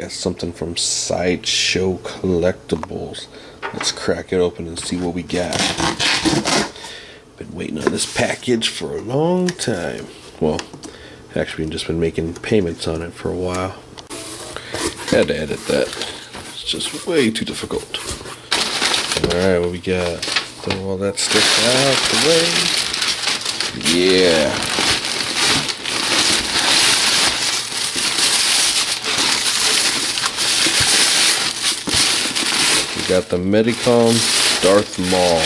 got something from Sideshow Collectibles. Let's crack it open and see what we got. Been waiting on this package for a long time. Well, actually just been making payments on it for a while. Had to edit that. It's just way too difficult. Alright, what we got? Throw all that stuff out the way. Yeah. Got the Medicom Darth Maul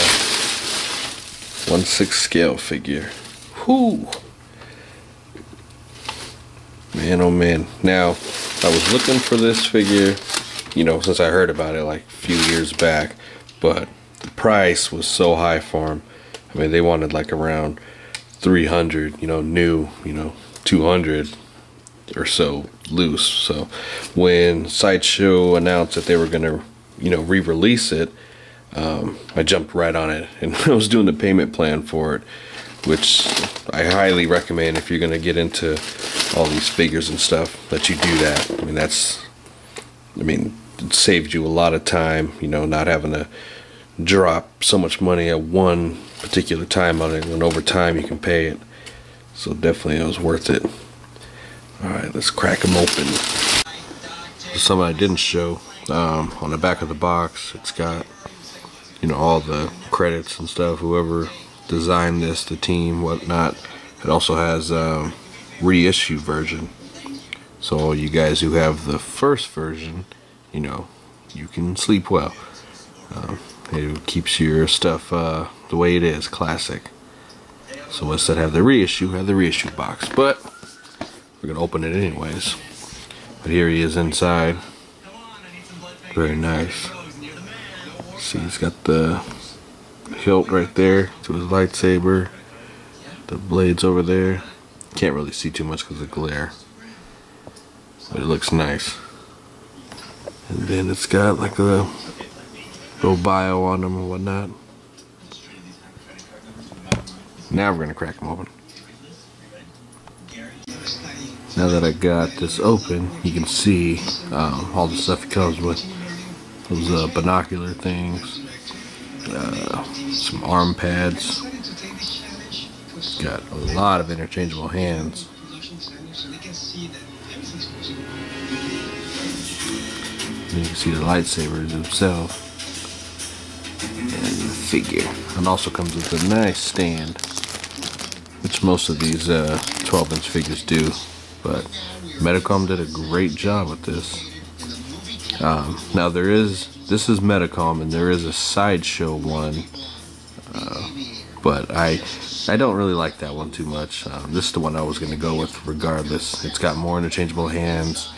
1/6 scale figure. Whoo! Man, oh man. Now, I was looking for this figure, you know, since I heard about it like a few years back, but the price was so high for them. I mean, they wanted like around 300, you know, new, you know, 200 or so loose. So when Sideshow announced that they were going to, you know, re-release it, I jumped right on it, and I was doing the payment plan for it, which I highly recommend if you're going to get into all these figures and stuff, that you do that. I mean, it saves you a lot of time, you know, not having to drop so much money at one particular time on it, and over time you can pay it. So definitely it was worth it. Alright, let's crack them open. Something I didn't show. On the back of the box, it's got, you know, all the credits and stuff, whoever designed this, the team, whatnot. It also has a reissue version, so all you guys who have the first version, you know, you can sleep well. It keeps your stuff the way it is, classic. So instead of have the reissue box, but we're gonna open it anyways. But here he is inside. Very nice. See, he's got the hilt right there to his lightsaber. The blades over there. Can't really see too much because of the glare, but it looks nice. And then it's got like a little bio on them and whatnot. Now we're gonna crack them open. Now that I got this open, you can see all the stuff it comes with. Those binocular things, some arm pads. It's got a lot of interchangeable hands. And you can see the lightsabers themselves and the figure. And also comes with a nice stand, which most of these 12-inch figures do. But Medicom did a great job with this. Now this is Medicom, and there is a Sideshow one, but I don't really like that one too much. This is the one I was going to go with regardless. It's got more interchangeable hands.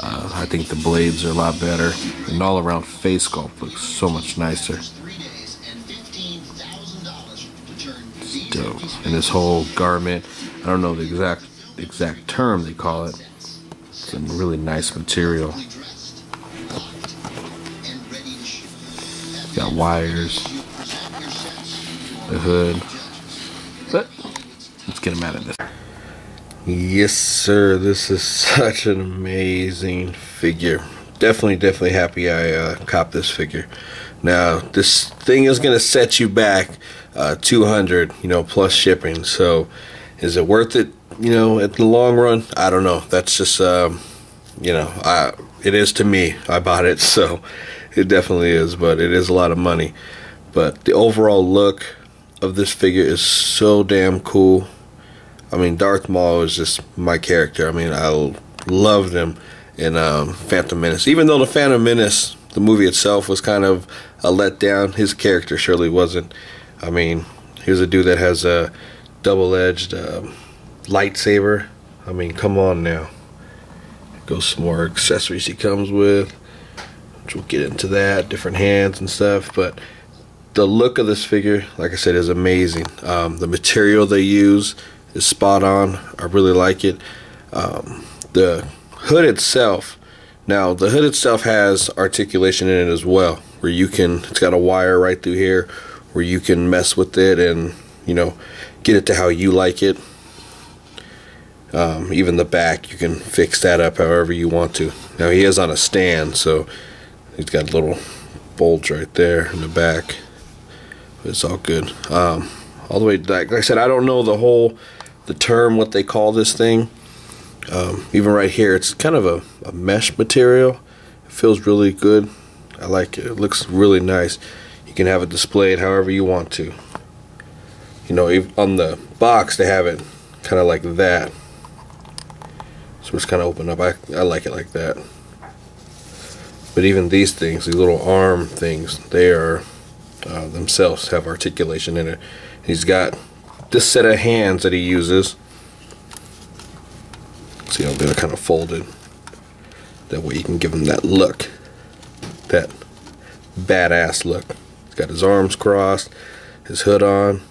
I think the blades are a lot better, and all around face sculpt looks so much nicer. It's dope. And this whole garment, I don't know the exact term they call it. It's a really nice material. Got wires, the hood, but let's get them out of this. Yes, sir. This is such an amazing figure. Definitely happy I copped this figure. Now, this thing is gonna set you back $200, you know, plus shipping. So, is it worth it? You know, at the long run, I don't know. That's just you know, it is to me. I bought it, so. It definitely is, but it is a lot of money. But the overall look of this figure is so damn cool. I mean, Darth Maul is just my character. I mean, I loved him in Phantom Menace. Even though the Phantom Menace, the movie itself, was kind of a letdown, his character surely wasn't. I mean, here's a dude that has a double-edged lightsaber. I mean, come on now. Goes some more accessories he comes with. We'll get into that, different hands and stuff, but the look of this figure, like I said, is amazing. The material they use is spot on. I really like it. The hood itself, now the hood itself has articulation in it as well, where you can, it's got a wire right through here where you can mess with it and, you know, get it to how you like it. Even the back, you can fix that up however you want to. Now he is on a stand, so he's got a little bulge right there in the back. But it's all good. All the way, like I said, I don't know the term, what they call this thing. Even right here, it's kind of a mesh material. It feels really good. I like it. It looks really nice. You can have it displayed however you want to. You know, on the box they have it kind of like that. So it's kind of open up. I like it like that. But even these things, these little arm things, they are themselves have articulation in it. He's got this set of hands that he uses. See how they're kind of folded. That way you can give him that look, that badass look. He's got his arms crossed, his hood on.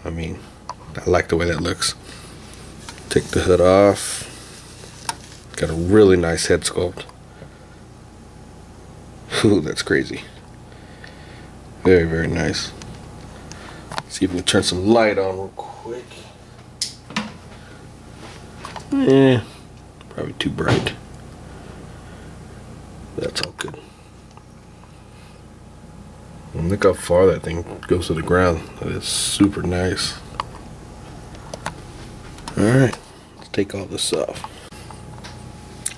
I mean, I like the way that looks. Take the hood off. Got a really nice head sculpt. Ooh, that's crazy. Very, very nice. See if we can turn some light on real quick. Probably too bright. That's all good. And look how far that thing goes to the ground. That is super nice. Alright, let's take all this off.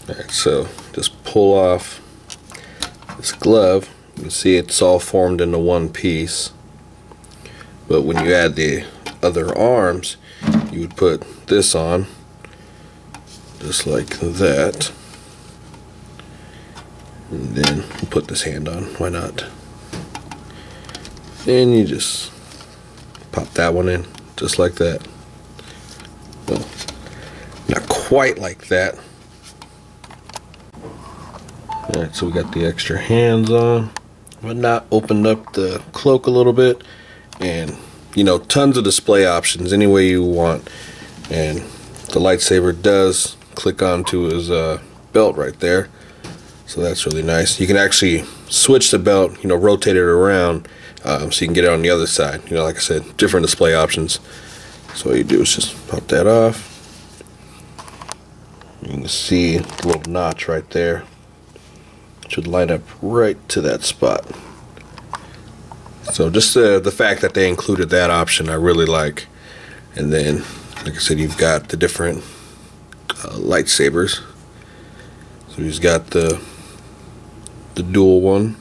Alright, so just pull off this glove. You can see it's all formed into one piece. But when you add the other arms, you would put this on, just like that. And then we'll put this hand on, why not? And you just pop that one in, just like that. Well, not quite like that. Alright, so we got the extra hands on. But not opened up the cloak a little bit. And, you know, tons of display options any way you want. And the lightsaber does click onto his belt right there. So that's really nice. You can actually switch the belt, you know, rotate it around so you can get it on the other side. You know, like I said, different display options. So what you do is just pop that off. You can see the little notch right there. It should line up right to that spot. So just the fact that they included that option I really like. And then, like I said, you've got the different lightsabers. So he's got the dual one.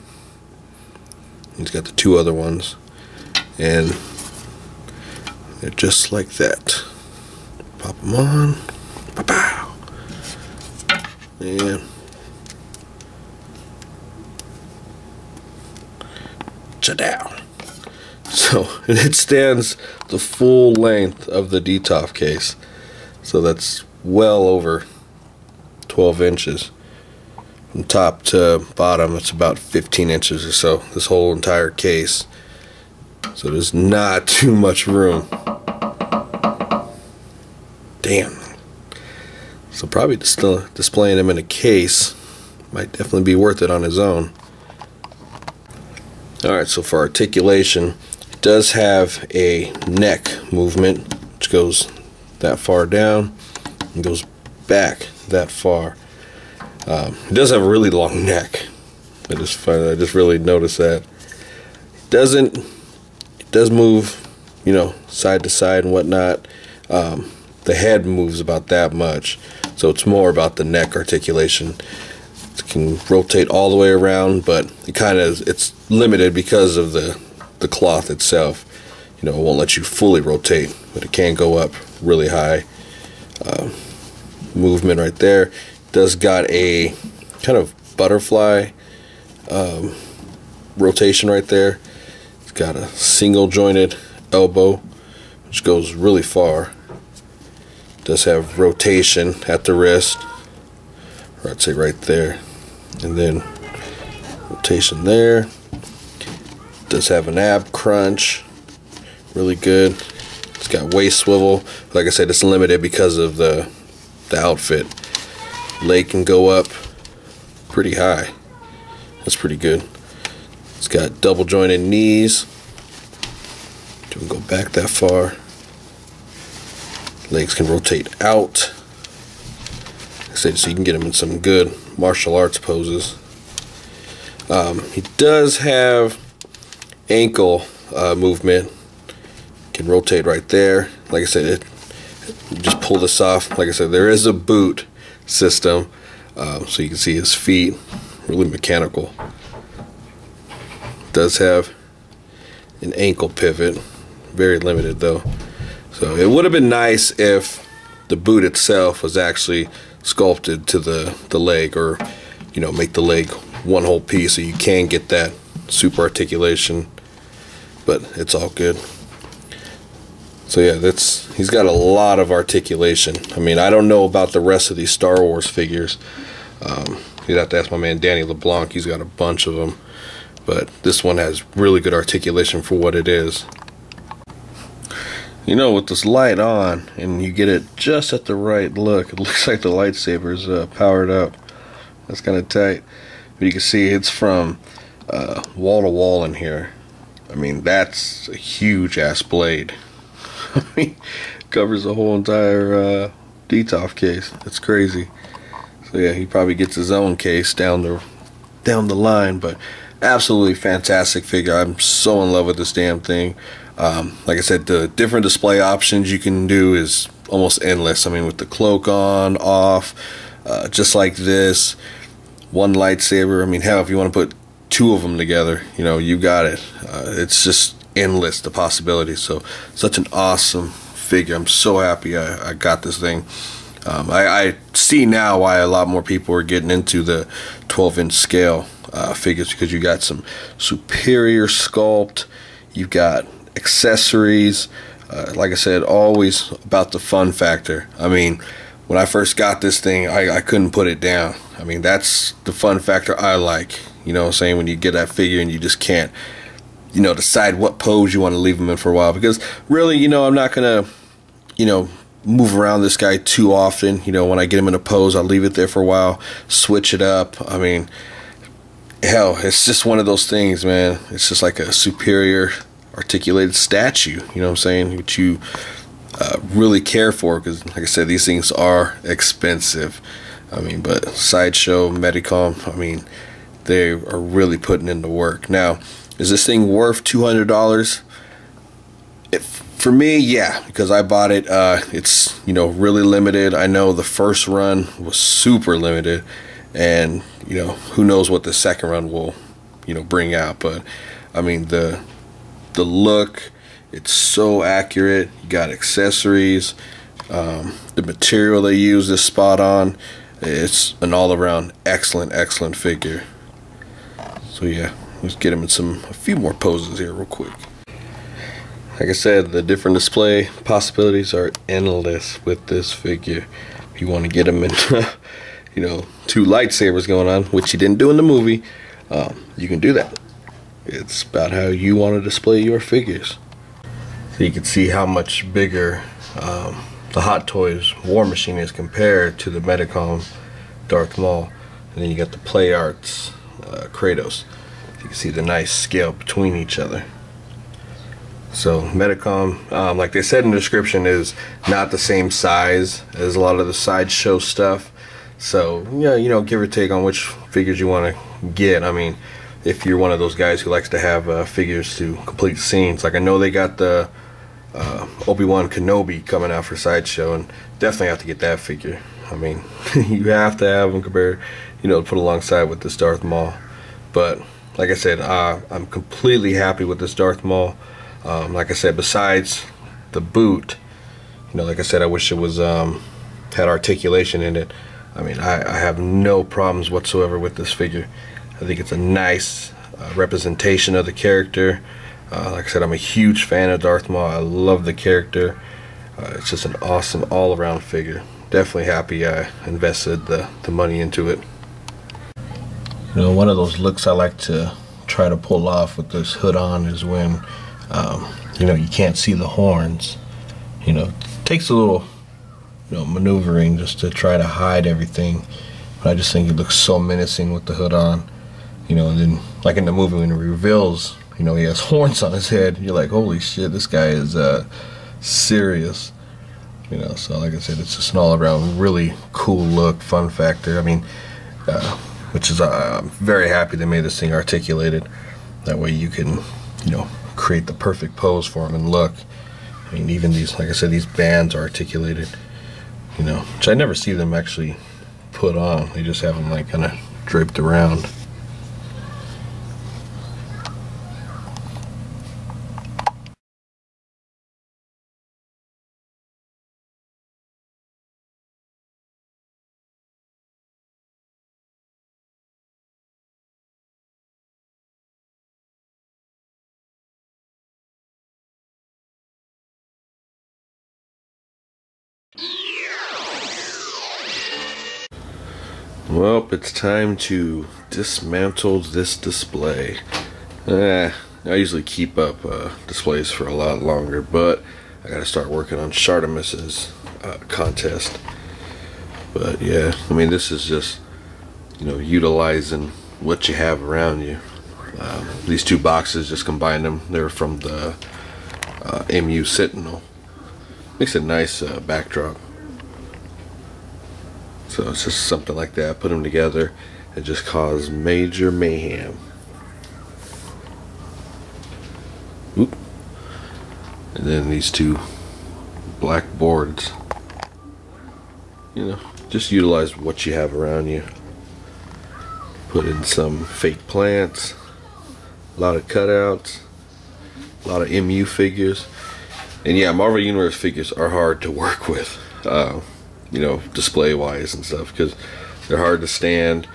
He's got the two other ones. And they're just like that. Pop them on. Pow-pow. And down. So it stands the full length of the DTOF case. So that's well over 12 inches. From top to bottom, it's about 15 inches or so, this whole entire case. So there's not too much room. Damn. So probably still displaying him in a case might definitely be worth it on his own. Alright, so for articulation, it does have a neck movement, which goes that far down and goes back that far. It does have a really long neck. I just really noticed that. It does move, you know, side to side and whatnot. The head moves about that much, so it's more about the neck articulation. It can rotate all the way around, but it's limited because of the cloth itself. You know, it won't let you fully rotate, but it can go up really high. Movement right there. It does got a kind of butterfly rotation right there. It's got a single jointed elbow, which goes really far. It does have rotation at the wrist, or I'd say right there, and then rotation there. It does have an ab crunch, really good. It's got waist swivel. Like I said, it's limited because of the outfit. Leg can go up pretty high. That's pretty good. It's got double jointed knees. Don't go back that far. Legs can rotate out. I said, so you can get him in some good martial arts poses. He does have ankle movement. Can rotate right there. Like I said, just pull this off. Like I said, there is a boot system, so you can see his feet. Really mechanical. Does have an ankle pivot. Very limited though. So it would have been nice if the boot itself was actually sculpted to the leg, or make the leg one whole piece so you can get that super articulation, but it's all good. So yeah, he's got a lot of articulation. I mean, I don't know about the rest of these Star Wars figures. You'd have to ask my man Danny LeBlanc. He's got a bunch of them, but this one has really good articulation for what it is. With this light on and you get it just at the right look, it looks like the lightsaber's powered up. That's kind of tight. But you can see it's from wall to wall in here. I mean, that's a huge ass blade. I mean, covers the whole entire DTOF case. That's crazy. So yeah, he probably gets his own case down the line, but absolutely fantastic figure. I'm so in love with this damn thing. Like I said, the different display options you can do is almost endless. I mean, with the cloak on, off, just like this, one lightsaber. I mean, hell, if you want to put two of them together, you got it. It's just endless, the possibilities. So such an awesome figure. I'm so happy I got this thing. I see now why a lot more people are getting into the 12-inch scale figures, because you got some superior sculpt, you've got accessories. Like I said, always about the fun factor. I mean, when I first got this thing, I couldn't put it down. I mean, that's the fun factor I like. You know what I'm saying? When you get that figure and you just can't, decide what pose you want to leave them in for a while. Because really, I'm not going to, move around this guy too often. When I get him in a pose, I'll leave it there for a while, switch it up. I mean, hell, it's just one of those things, man. It's just like a superior articulated statue, you know what I'm saying, which you really care for, because like I said, these things are expensive. I mean, but Sideshow, Medicom, I mean, they are really putting in the work. Now, is this thing worth $200? For me, yeah, because I bought it. It's really limited. I know the first run was super limited, and who knows what the second run will bring out. But I mean, the look, it's so accurate. You got accessories, the material they use is spot on. It's an all-around excellent figure. So yeah, let's get him in a few more poses here real quick. Like I said, the different display possibilities are endless with this figure. If you want to get him in two lightsabers going on, which he didn't do in the movie, you can do that. It's about how you want to display your figures. So you can see how much bigger the Hot Toys War Machine is compared to the Medicom Darth Maul. And then you got the Play Arts Kratos. You can see the nice scale between each other. So Medicom, like they said in the description, is not the same size as a lot of the Sideshow stuff. So yeah, give or take on which figures you want to get. I mean, if you're one of those guys who likes to have figures to complete scenes, like I know they got the Obi-Wan Kenobi coming out for Sideshow, and definitely have to get that figure. I mean, you have to have them compared, to put alongside with this Darth Maul. But like I said, I'm completely happy with this Darth Maul. Like I said, besides the boot, like I said, I wish it was had articulation in it. I mean, I have no problems whatsoever with this figure. I think it's a nice representation of the character. Like I said, I'm a huge fan of Darth Maul. I love the character. It's just an awesome all-around figure. Definitely happy I invested the money into it. One of those looks I like to try to pull off with this hood on is when you can't see the horns. It takes a little maneuvering just to try to hide everything, but I just think it looks so menacing with the hood on. And then like in the movie when it reveals he has horns on his head, you're like, holy shit, this guy is serious. You know, so like I said, it's just an all-around really cool look, fun factor. I mean, which is I'm very happy they made this thing articulated. That way you can, you know, create the perfect pose for them and look. I mean, even these, like I said, these bands are articulated. You know, which I never see them actually put on. They just have them like kind of draped around. Well, it's time to dismantle this display. I usually keep up displays for a lot longer, but I gotta start working on Shartimus's contest. But yeah, I mean, this is just, you know, utilizing what you have around you. These two boxes, just combine them. They're from the MU Sentinel. Makes a nice backdrop. So it's just something like that. Put them together and just cause major mayhem. Oop. And then these two black boards. You know, just utilize what you have around you. Put in some fake plants, a lot of cutouts, a lot of MU figures. And yeah, Marvel Universe figures are hard to work with. You know, display wise and stuff, because they're hard to stand.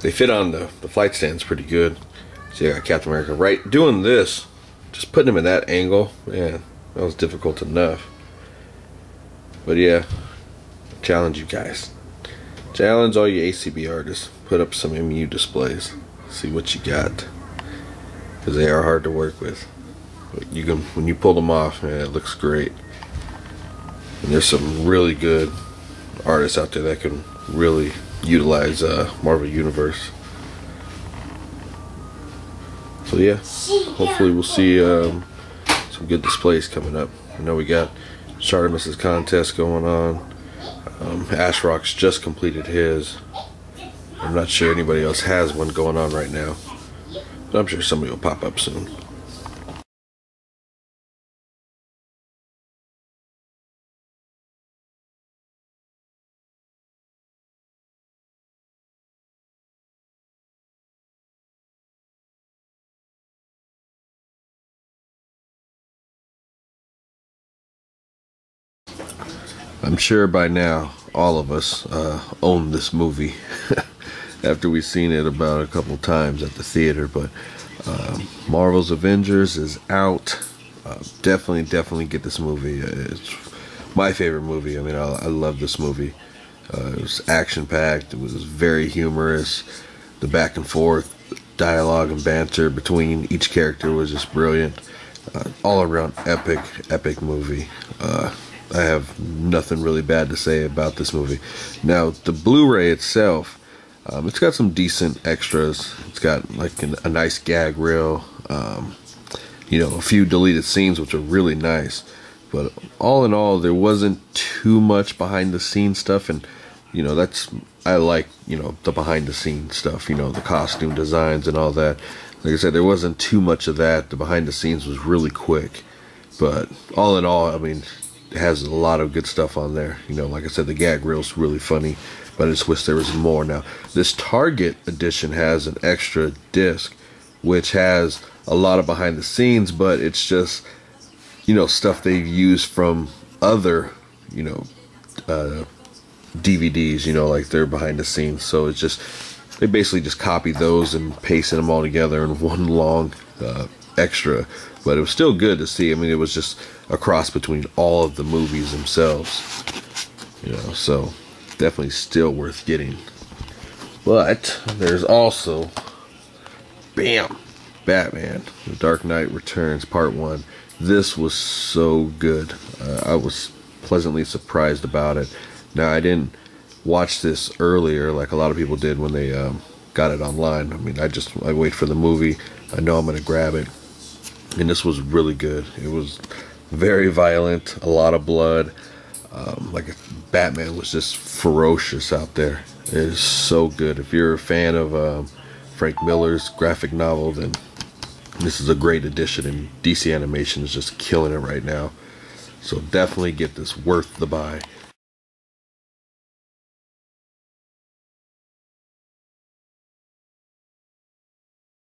They fit on the flight stands pretty good. So you got Captain America right doing this, just putting him in that angle, man, that was difficult enough. But yeah, challenge you guys, challenge all you ACB artists, put up some MU displays, see what you got, because they are hard to work with. But you can, when you pull them off, man, it looks great. And there's some really good artists out there that can really utilize Marvel Universe. So yeah, hopefully we'll see some good displays coming up. I know we got Shartimus's contest going on. Ashrock's just completed his. I'm not sure anybody else has one going on right now, but I'm sure somebody will pop up soon. I'm sure by now all of us own this movie after we've seen it about a couple times at the theater. But Marvel's Avengers is out. Definitely get this movie. It's my favorite movie. I mean, I love this movie. It was action-packed. It was very humorous. The back and forth dialogue and banter between each character was just brilliant. All around epic movie. I have nothing really bad to say about this movie. Now, the Blu-ray itself, it's got some decent extras. It's got like a nice gag reel, you know, a few deleted scenes which are really nice. But all in all, there wasn't too much behind the scenes stuff, and you know, I like, you know, the behind the scenes stuff, you know, the costume designs and all that. Like I said, there wasn't too much of that. The behind the scenes was really quick. But all in all, I mean, it has a lot of good stuff on there. You know, like I said, the gag reel's really funny, but I just wish there was more. Now, this Target edition has an extra disc, which has a lot of behind the scenes, but it's just, you know, stuff they've used from other, you know, DVDs, you know, like they're behind the scenes. So it's just, they basically just copied those and pasted them all together in one long extra. But it was still good to see. I mean, it was just a cross between all of the movies themselves, you know, so definitely still worth getting. But there's also, bam, Batman, The Dark Knight Returns Part 1. This was so good. I was pleasantly surprised about it. Now, I didn't watch this earlier like a lot of people did when they got it online. I mean, I wait for the movie. I know I'm going to grab it. And this was really good. It was Very violent, a lot of blood. Like Batman was just ferocious out there. It is so good. If you're a fan of Frank Miller's graphic novel, then this is a great addition, and DC Animation is just killing it right now. So definitely get this, worth the buy.